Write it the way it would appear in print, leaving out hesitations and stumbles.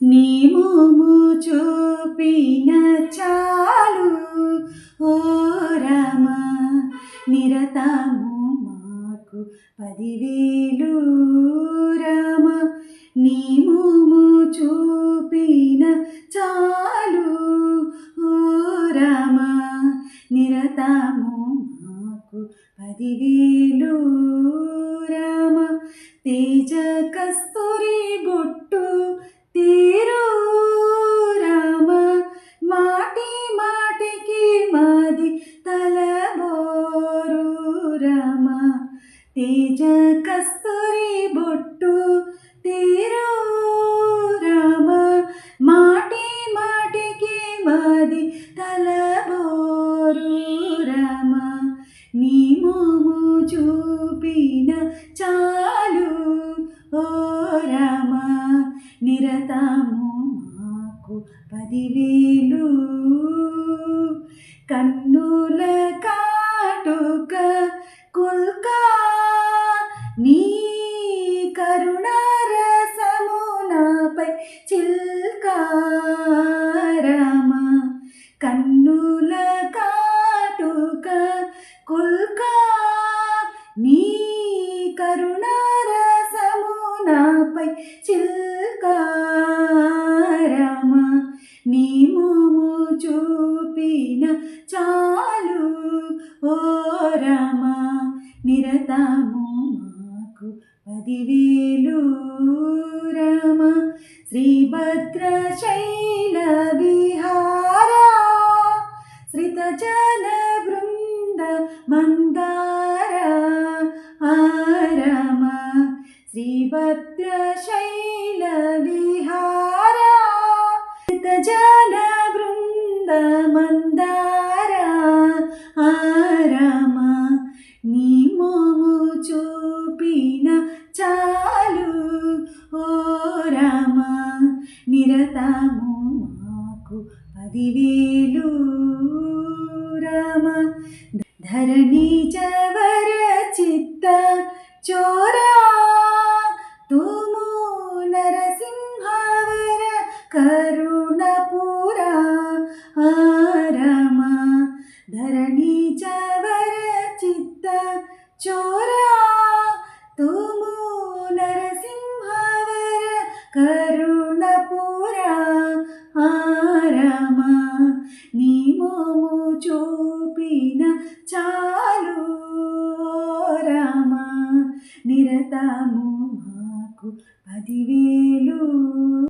నీ మోము చూపిన చాలు ఓ రామ నిరతము మాకు 10,000 రామ నీ మోము చూపిన చాలు ఓ రామ నిరతము మాకు 10,000 రామ తేజ కస్తూరి బొట్టు తీరు రామ మాటి మాటికి మాది తలబోరు రామ తేజ కస్తూరి బొట్టు తీరు రామ మాటి మాటికి మాది తలబోరు రామ నీ మోము చూపిన చాలు ఓ రామ నిరతము మాకు 10,000 కన్నుల కాటుక కుల్కా నీ కరుణారసము నాపై చిల్కా రామ కన్నుల కాటుక కుల్కా నీ కరుణారసము నాపై చిల్కా రామ నీ మోము చూపిన చాలు ఓ రామ నిరతము మాకు 10,000 రామ శ్రీభద్రశైల విహారా శ్రితజన బృంద మందార రామ శ్రీభద్రశైల విహారా శ్రితజన బృంద మందార రామ నీ మోము చూపిన చాలు ఓ రామ నిరతము మాకు 10,000 రామ ధరణి జవర చిత్త చోరా తుము నరసింహవర కరుణపురా రామ ధరణి జవర చిత్త చోరా తుము నరసింహవర కరుణపురా రామ నీ మోము చూపిన చా